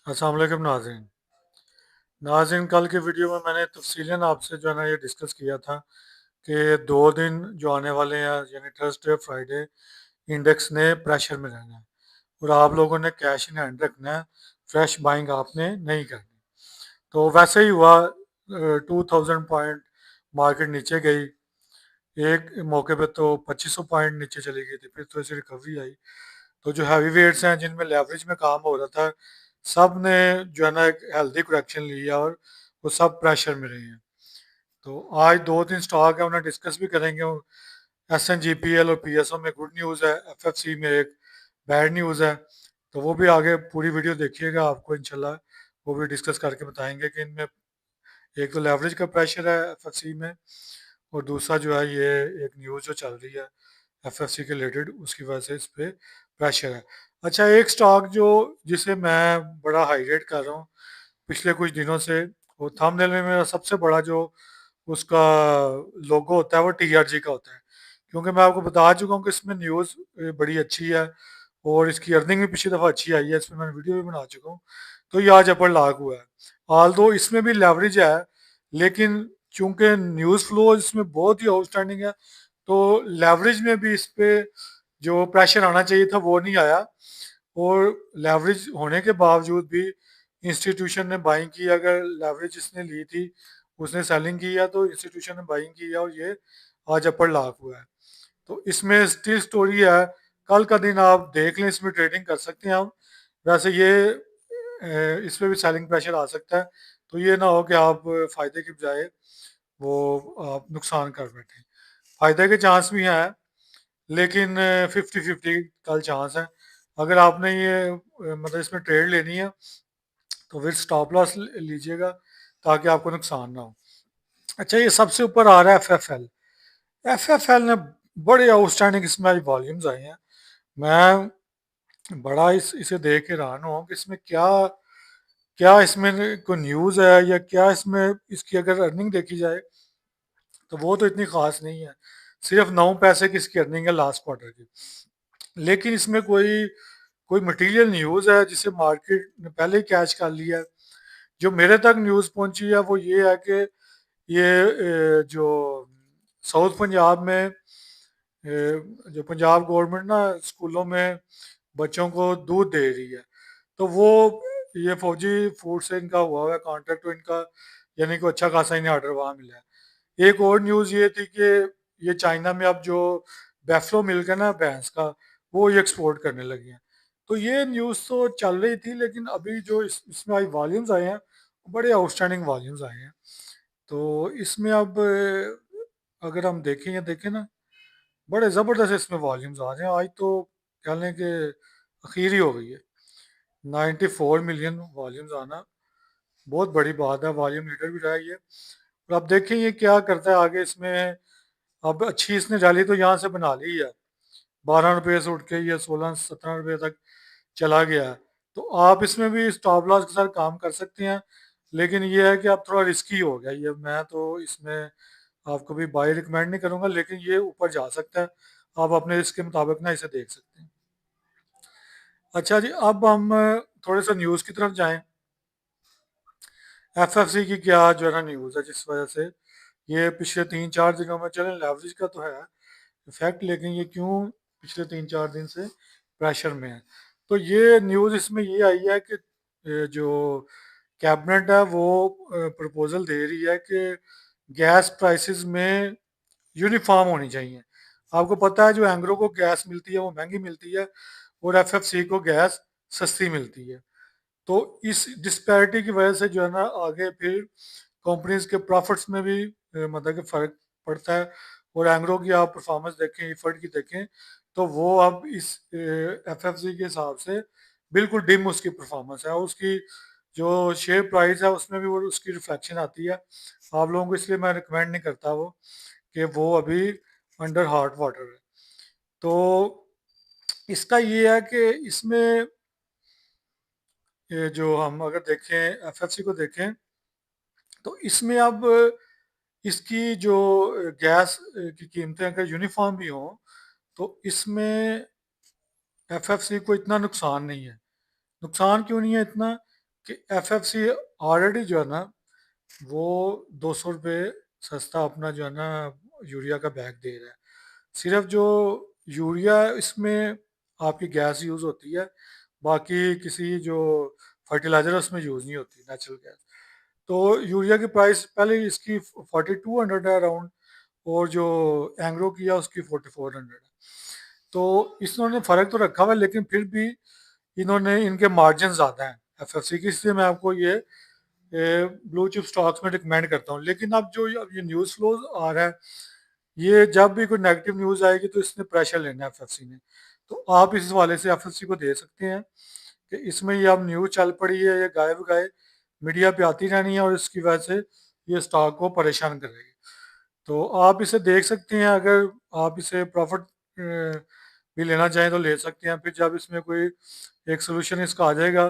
السلام علیکم ناظرین کل کے ویڈیو میں نے تفصیلاً آپ سے جو ہے نا یہ ڈسکس کیا تھا کہ 2 دن جو آنے والے ہیں یعنی تھرسڈے فرائیڈے انڈیکس نے پریشر میں رہنا ہے اور آپ لوگوں نے کیش ان ہینڈ رکھنا ہے، فریش بائنگ آپ نے نہیں کرنی۔ تو ویسے ہی ہوا، 2000 پوائنٹ مارکیٹ نیچے گئی، ایک موقع پہ تو 2500 پوائنٹ نیچے چلی گئی تھی، پھر تھوڑی سی ریکوری آئی۔ تو جو ہیوی ویٹس ہیں جن میں لیوریج میں کام ہو رہا تھا، سب نے جو ہے نا ایک ہیلدی کریکشن لیا اور وہ سب پریشر میں رہے ہیں۔ تو آج 2 3 سٹاک ہیں، انہیں ڈسکس بھی کریں گے۔ S N G P L اور پی ایس او میں گڈ نیوز ہے، ایف ایف سی میں ایک بیڈ نیوز ہے، تو وہ بھی آگے پوری ویڈیو دیکھیے گا، آپ کو انشاءاللہ وہ بھی ڈسکس کر کے بتائیں گے کہ ان میں ایک تو لیوریج کا پریشر ہے ایف ایف سی میں، اور دوسرا جو ہے یہ ایک نیوز جو چل رہی ہے ایف ایف سی کے ریلیٹڈ، اس کی وجہ سے اس پہ پریشر ہے۔ اچھا، ایک سٹاک جسے میں بڑا ہائی ریٹ کر رہا ہوں پچھلے کچھ دنوں سے، وہ تھم نیل میں میرا سب سے بڑا جو اس کا لوگو ہوتا ہے وہ ٹی آر جی کا ہوتا ہے، کیونکہ میں آپ کو بتا چکا ہوں کہ اس میں نیوز بڑی اچھی ہے اور اس کی ارننگ بھی پچھلی دفعہ اچھی آئی ہے، اس میں میں نے ویڈیو بھی بنا چکا ہوں۔ تو یہ آج اپر لاگ ہوا ہے، آل دو اس میں بھی لیوریج ہے، لیکن چونکہ نیوز فلو اس میں بہت ہی آؤٹ اسٹینڈنگ ہے، تو لیوریج میں بھی اس پہ جو پریشر آنا چاہیے تھا وہ نہیں آیا، اور لیوریج ہونے کے باوجود بھی انسٹیٹیوشن نے بائنگ کی۔ اگر لیوریج اس نے لی تھی، اس نے سیلنگ کی ہے، تو انسٹیٹیوشن نے بائنگ کی ہے اور یہ آج اپر لاک ہوا ہے۔ تو اس میں اسٹل سٹوری ہے، کل کا دن آپ دیکھ لیں، اس میں ٹریڈنگ کر سکتے ہیں آپ۔ ویسے یہ اس میں بھی سیلنگ پریشر آ سکتا ہے، تو یہ نہ ہو کہ آپ فائدے کی بجائے وہ آپ نقصان کر بیٹھیں۔ فائدے کے چانس بھی ہیں، لیکن 50-50 کل چانس ہے۔ اگر آپ نے یہ مطلب اس میں ٹریڈ لینی ہے تو پھر سٹاپ لاس لیجئے گا تاکہ آپ کو نقصان نہ ہو۔ اچھا، یہ سب سے اوپر آ رہا ہے F F L. F F L نے بڑے آؤٹ اسٹینڈنگ اس میں آج والیومز آئے ہیں، میں بڑا اسے دیکھ کے حیران ہوں کہ اس میں کیا کیا اس میں کوئی نیوز ہے یا کیا اس میں اس کی اگر ارننگ دیکھی جائے تو وہ تو اتنی خاص نہیں ہے، صرف 9 پیسے کی اس کی ارننگ ہے لاسٹ کوارٹر کی، لیکن اس میں کوئی مٹیریل نیوز ہے جسے مارکیٹ نے پہلے ہی کیچ کر لیا ہے۔ جو میرے تک نیوز پہنچی ہے وہ یہ ہے کہ یہ جو ساؤتھ پنجاب میں جو پنجاب گورنمنٹ نا اسکولوں میں بچوں کو دودھ دے رہی ہے، تو وہ یہ فوجی فوڈ سے ان کا ہوا ہوا ہے کانٹریکٹ، ان کا یعنی کہ اچھا خاصا انہیں آرڈر وہاں ملا ہے۔ ایک اور نیوز یہ تھی کہ یہ چائنا میں اب جو بیفلو ملک ہے نا بھینس کا، وہ یہ ایکسپورٹ کرنے لگے ہیں۔ تو یہ نیوز تو چل رہی تھی، لیکن ابھی جو اس میں آئی والیومز آئے ہیں بڑے آؤٹ اسٹینڈنگ والیومز آئے ہیں۔ تو اس میں اب اگر ہم دیکھیں نا، بڑے زبردست اس میں والیومز آ رہے ہیں۔ آج تو کہہ لیں کہ اخیر ہی ہو گئی ہے، 94 ملین والیومز آنا بہت بڑی بات ہے، والیوم لیڈر بھی رہا یہ۔ اور اب دیکھیں یہ کیا کرتا ہے آگے، اس میں اب اچھی اس نے ڈالی تو یہاں سے بنا لی ہے، 12 روپے سے اٹھ کے یہ 16-17 روپے تک چلا گیا ہے۔ تو آپ اس میں بھی اسٹاپ لاس کے ساتھ کام کر سکتے ہیں، لیکن یہ ہے کہ اب تھوڑا رسکی ہو گیا یہ، میں تو اس میں آپ کو بھی بائی ریکمینڈ نہیں کروں گا، لیکن یہ اوپر جا سکتا ہے، آپ اپنے رسک کے مطابق نا اسے دیکھ سکتے ہیں۔ اچھا جی، اب ہم تھوڑے سا نیوز کی طرف جائیں۔ ایف ایف سی کی کیا جو ہے نا نیوز ہے جس وجہ سے یہ پچھلے 3 4 دنوں میں، چلیں لیوریج کا تو ہے افیکٹ، لیکن یہ کیوں پچھلے 3 4 دن سے پریشر میں ہے؟ تو یہ نیوز اس میں یہ آئی ہے کہ جو کیبنٹ ہے وہ پرپوزل دے رہی ہے کہ گیس پرائسز میں یونیفارم ہونی چاہیے۔ آپ کو پتہ ہے جو اینگرو کو گیس ملتی ہے وہ مہنگی ملتی ہے، اور ایف ایف سی کو گیس سستی ملتی ہے۔ تو اس ڈسپیرٹی کی وجہ سے جو ہے نا آگے پھر کمپنیز کے پروفٹس میں بھی مطلب کہ فرق پڑتا ہے، اور اینگرو کی آپ پرفارمنس دیکھیں، ایفرٹ کی دیکھیں، تو وہ اب اس ایف ایف سی کے حساب سے بالکل ڈم اس کی پرفارمنس ہے، اور اس کی جو شیئر پرائز ہے اس میں بھی وہ اس کی ریفلیکشن آتی ہے۔ آپ لوگوں کو اس لیے میں ریکمینڈ نہیں کرتا وہ کہ وہ ابھی انڈر ہاٹ واٹر ہے۔ تو اس کا یہ ہے کہ اس میں جو ہم اگر دیکھیں ایف ایف سی کو دیکھیں تو اس میں اب اس کی جو گیس کی قیمتیں اگر یونیفارم بھی ہوں تو اس میں ایف ایف سی کو اتنا نقصان نہیں ہے۔ نقصان کیوں نہیں ہے اتنا؟ کہ ایف ایف سی آلریڈی جو ہے نا وہ 200 روپے سستا اپنا جو ہے نا یوریا کا بیگ دے رہا ہے. صرف جو یوریا اس میں آپ کی گیس یوز ہوتی ہے، باقی کسی جو فرٹیلائزر ہے اس میں یوز نہیں ہوتی نیچرل گیس. تو یوریا کی پرائس پہلے اس کی 4200 ہے اراؤنڈ، اور جو اینگرو کی ہے اس کی 4400 ہے. تو اس نے فرق تو رکھا ہوا ہے، لیکن پھر بھی انہوں نے ان کے مارجن زیادہ ہیں ایف ایف سی کی، اس لیے میں آپ کو یہ بلو چپ سٹاکس میں ریکمینڈ کرتا ہوں. لیکن اب جو اب یہ نیوز فلوز آ رہا ہے، یہ جب بھی کوئی نیگیٹو نیوز آئے گی تو اس نے پریشر لینا ہے ایف ایف سی نے. تو آپ اس حوالے سے ایف ایف سی کو دے سکتے ہیں کہ اس میں یہ اب نیوز چل پڑی ہے، یہ گائے بگائے میڈیا پہ آتی رہنی ہے، اور اس کی وجہ سے یہ سٹاک کو پریشان کرے گی. تو آپ اسے دیکھ سکتے ہیں، اگر آپ اسے پروفٹ بھی لینا چاہیں تو لے سکتے ہیں. پھر جب اس میں کوئی ایک سولوشن اس کا آ جائے گا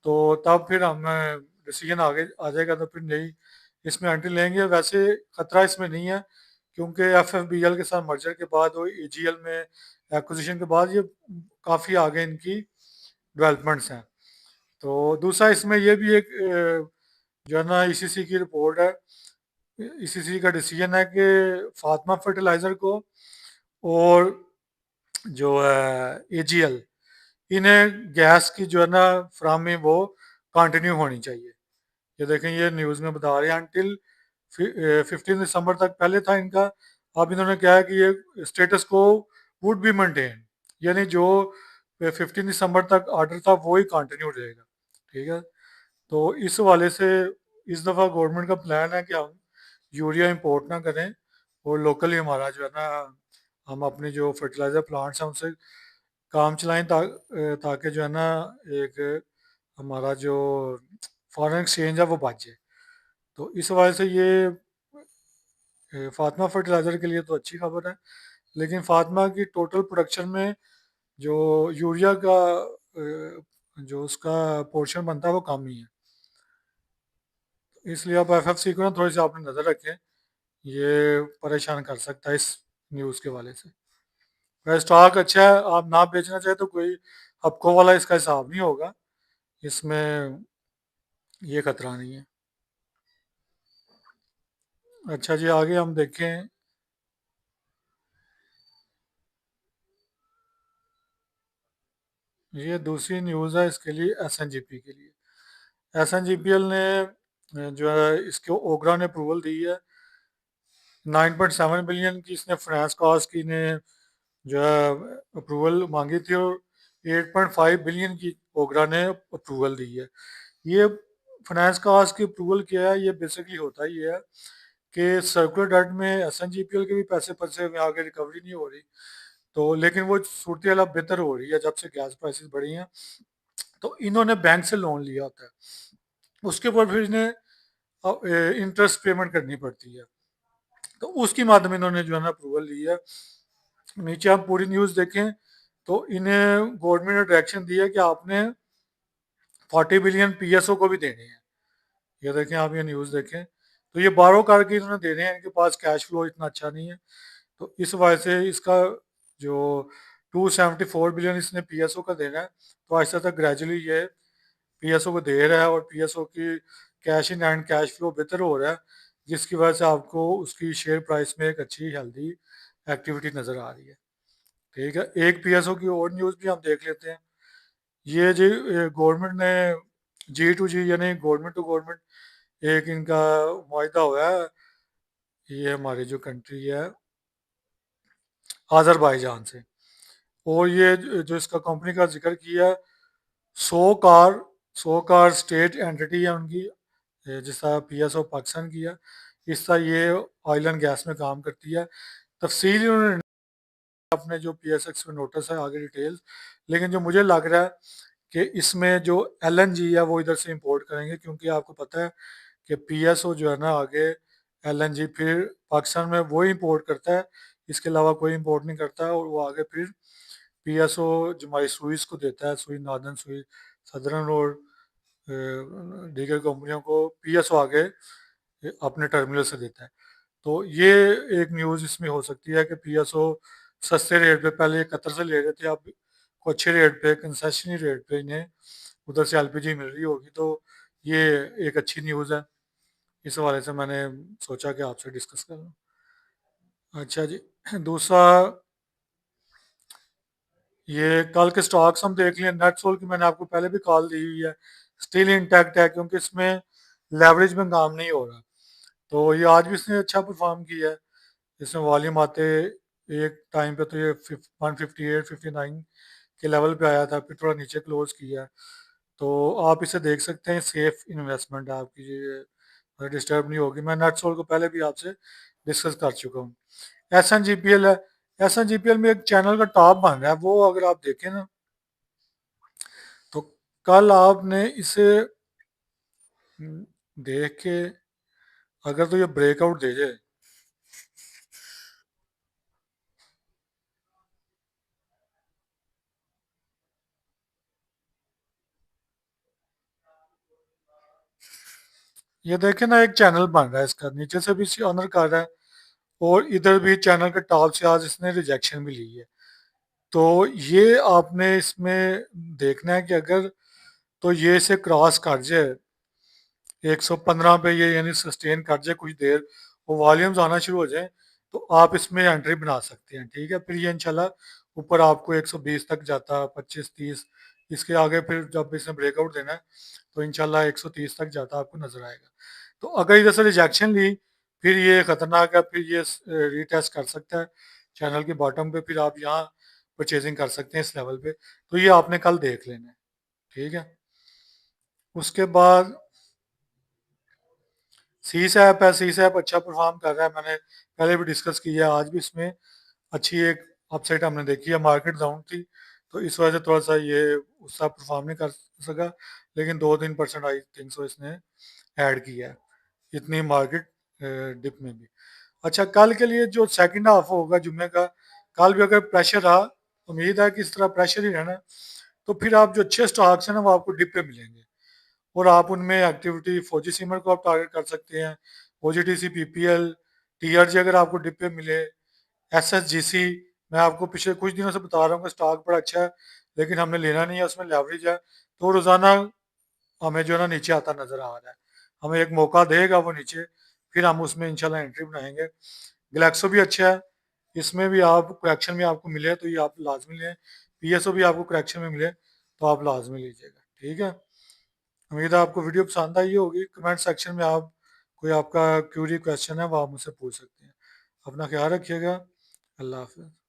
تو تب پھر ہم ڈیسیجن آگے آ جائے گا تو پھر نہیں اس میں انٹری لیں گے. ویسے خطرہ اس میں نہیں ہے، کیونکہ ایف ایف بی ایل کے ساتھ مرجر کے بعد اور ای جی ایل میں ایکوزیشن کے بعد یہ کافی آگے ان کی ڈیولپمنٹس ہیں. تو دوسرا اس میں یہ بھی ایک جو ہے نا ای سی سی کی رپورٹ ہے، ای سی سی کا ڈیسیجن ہے کہ فاطمہ فرٹیلائزر کو اور جو ہے اے جی ایل، انہیں گیس کی جو ہے نا فراہمی وہ کنٹینیو ہونی چاہیے. یہ دیکھیں یہ نیوز میں بتا رہے ہیں انٹل 15 دسمبر تک پہلے تھا ان کا، اب انہوں نے کہا ہے کہ یہ اسٹیٹس کو وڈ بی مینٹین، یعنی جو 15 دسمبر تک آرڈر تھا وہی کنٹینیو رہے گا. ٹھیک ہے. تو اس حوالے سے اس دفعہ گورنمنٹ کا پلان ہے کہ ہم یوریا امپورٹ نہ کریں اور لوکلی ہمارا جو ہے نا ہم اپنے جو فرٹیلائزر پلانٹس ہیں ان سے کام چلائیں تاکہ جو ہے نا ایک ہمارا جو فارن ایکسچینج ہے وہ بچ جائے. تو اس حوالے سے یہ فاطمہ فرٹیلائزر کے لیے تو اچھی خبر ہے، لیکن فاطمہ کی ٹوٹل پروڈکشن میں جو یوریا کا جو اس کا پورشن بنتا ہے وہ کم ہی ہے. اس لیے آپ ایف ایف سی کو نا تھوڑی سی آپ نے نظر رکھیں، یہ پریشان کر سکتا ہے اس نیوز کے والے سے. اسٹاک اچھا ہے، آپ نہ بیچنا چاہے تو کوئی ہپکو والا اس کا حساب نہیں ہوگا، اس میں یہ خطرہ نہیں ہے. اچھا جی آگے ہم دیکھیں. یہ دوسری نیوز ہے اس کے لیے ایس این جی پی کے لیے. S N G P L نے جو ہے اس کو اوگرا نے اپروول دی ہے 9.7 بلین کی، اس نے فنانس کاسٹ کی نے جو ہے اپروول مانگی تھی، اور 8.5 بلین کی اوگرا نے اپروول دی ہے. یہ فنانس کاسٹ کی اپروول کیا ہے، یہ بیسکلی ہوتا ہی ہے کہ سرکولر ڈیٹ میں S N G P L کے بھی پیسے پھنسے ہوئے آگے ریکوری نہیں ہو رہی. تو لیکن وہ صورتحال اب بہتر ہو رہی ہے جب سے گیس پرائسز بڑھی ہیں. تو انہوں نے بینک سے لون لیا ہوتا ہے، اس کے اوپر پھر انہیں انٹرسٹ پیمنٹ کرنی پڑتی ہے. تو اس کی مادہ میں انہوں نے جو ہے نا اپروول لی ہے. نیچے آپ پوری نیوز دیکھیں تو انہیں گورنمنٹ نے ڈائریکشن دی ہے کہ آپ نے 40 بلین پی ایس او کو بھی دینے ہیں. یہ دیکھیں آپ یہ نیوز دیکھیں تو یہ بارو کر کے انہوں نے دینے ہیں، ان کے پاس کیش فلو اتنا اچھا نہیں ہے. تو اس وجہ سے اس کا جو 274 بلین اس نے پی ایس او کا دینا ہے. تو آہستہ تک گریجولی یہ پی ایس او کو دے رہا ہے، اور پی ایس او کی cash in hand cash flow بہتر ہو رہا ہے، جس کی وجہ سے آپ کو اس کی شیئر پرائس میں ایک اچھی ہیلدی ایکٹیویٹی نظر آ رہی ہے. ٹھیک ہے. ایک پی ایس او کی اور نیوز بھی ہم دیکھ لیتے ہیں. یہ جی گورنمنٹ نے جی ٹو جی یعنی گورنمنٹ ٹو گورنمنٹ ایک ان کا معاہدہ ہوا ہے، یہ ہماری جو کنٹری ہے آذربائیجان سے، اور یہ جو اس کا کمپنی کا ذکر کیا 100 کار اسٹیٹ اینٹی ہے ان کی، جس طرح پی ایس او پاکستان کی ہے اس طرح یہ آئل اینڈ گیس میں کام کرتی ہے. تفصیل انہوں نے اپنے جو پی ایس ایکس میں نوٹس ہے آگے ڈیٹیلز، لیکن جو مجھے لگ رہا ہے کہ اس میں جو ایل این جی ہے وہ ادھر سے امپورٹ کریں گے، کیونکہ آپ کو پتہ ہے کہ پی ایس او جو ہے نا آگے ایل این جی پھر پاکستان میں وہی امپورٹ کرتا ہے، اس کے علاوہ کوئی امپورٹ نہیں کرتا، اور وہ آگے پھر پی ایس او جو ہماری سوئز کو دیتا ہے، سوئی ناردرن سوئی سدرن اور دیگر کمپنیوں کو پی ایس او آگے اپنے ٹرمینل سے دیتا ہے. تو یہ ایک نیوز اس میں ہو سکتی ہے کہ پی ایس او سستے ریٹ پہ، پہلے 71 سے لے رہے تھے، اب کو اچھے ریٹ پہ کنسیشنی ریٹ پہ انہیں ادھر سے ایل پی جی مل رہی ہوگی، تو یہ ایک اچھی نیوز ہے۔ اس حوالے سے میں نے سوچا کہ آپ سے ڈسکس کر لوں۔ اچھا جی، دوسرا یہ کل کے سٹاکس ہم دیکھ لیں۔ نیٹ سول کی میں نے آپ کو پہلے بھی کال دی ہوئی ہے، اسٹل انٹیکٹ ہے کیونکہ اس میں لیوریج میں کام نہیں ہو رہا، تو یہ آج بھی اس نے اچھا پرفارم کیا ہے۔ اس میں والیوم آتے ایک ٹائم پہ تو یہ 158 59 کے لیول پہ آیا تھا، پھر تھوڑا نیچے کلوز کیا ہے، تو آپ اسے دیکھ سکتے ہیں، سیف انویسٹمنٹ ہے آپ کی، یہ ڈسٹرب نہیں ہوگی۔ میں نیٹ سول کو پہلے بھی آپ سے ڈسکس کر چکا ہوں۔ S N G P L ہے، S N G P L میں ایک چینل کا ٹاپ بن رہا ہے، وہ اگر آپ دیکھیں نا تو کل آپ نے اسے دیکھ کے اگر تو یہ بریک آؤٹ دے جائے، یہ دیکھیں نا ایک چینل بن رہا ہے اس کا، نیچے سے بھی آنر کر رہا ہے اور ادھر بھی چینل کے ٹاپ سے آج اس نے ریجیکشن بھی لی ہے، تو یہ آپ نے اس میں دیکھنا ہے کہ اگر تو یہ اسے کراس کر جائے 115 پہ، یہ یعنی سسٹین کر جائے کچھ دیر، وہ والیومز آنا شروع ہو جائیں، تو آپ اس میں انٹری بنا سکتے ہیں، ٹھیک ہے۔ پھر یہ انشاءاللہ اوپر آپ کو 120 تک جاتا، 25 30، اس کے آگے پھر جب اس نے بریک آؤٹ دینا ہے تو انشاءاللہ 130 تک جاتا آپ کو نظر آئے گا۔ تو اگر ادھر سے ریجیکشن لی پھر یہ خطرناک ہے، پھر یہ ریٹیسٹ کر سکتا ہے چینل کے باٹم پہ، پھر آپ یہاں پرچیزنگ کر سکتے ہیں اس لیول پہ، تو یہ آپ نے کل دیکھ لینا ہے، ٹھیک ہے۔ اس کے بعد سی سیپ ہے، سی سیپ اچھا پرفارم کر رہا ہے، میں نے پہلے بھی ڈسکس کیا ہے، آج بھی اس میں اچھی ایک اپ سائٹ ہم نے دیکھی ہے، مارکیٹ ڈاؤن تھی تو اس وجہ سے تھوڑا سا یہ اس کا پرفارم نہیں کر سکا، لیکن 2-3% آئی تھنک سو اس نے ایڈ کیا ہے اتنی مارکیٹ ڈپ میں بھی۔ اچھا، کل کے لیے جو سیکنڈ ہاف ہوگا جمعے کا، کل بھی اگر پریشر رہا، امید ہے کہ اس طرح پریشر ہی رہنا، تو پھر آپ جو اچھے سٹاکس ہیں نا وہ آپ کو ڈپ پہ ملیں گے، اور آپ ان میں ایکٹیویٹی فوجی سیمر کو آپ ٹارگیٹ کر سکتے ہیں، O G T C, P P L, T R G اگر آپ کو ڈپ پہ ملے، ایس ایس جی سی، میں آپ کو پچھلے کچھ دنوں سے بتا رہا ہوں کہ سٹاک بڑا اچھا ہے لیکن ہم نے لینا نہیں ہے، اس میں لیوریج ہے، تو روزانہ ہمیں جو ہے نا نیچے آتا نظر آ رہا ہے، ہمیں ایک موقع دے گا وہ نیچے، پھر ہم اس میں انشاءاللہ انٹری بنائیں گے۔ گلیکسو بھی اچھا ہے، اس میں بھی آپ کریکشن میں آپ کو ملے تو یہ آپ لازمی لیں، پی ایس او بھی آپ کو کریکشن میں ملے تو آپ لازمی لیجیے گا، ٹھیک ہے۔ امید ہے آپ کو ویڈیو پسند آئی ہوگی، کمنٹ سیکشن میں آپ کوئی آپ کا کیوری کویشچن ہے وہ آپ مجھ سے پوچھ سکتے ہیں۔ اپنا خیال رکھیے گا، اللہ حافظ۔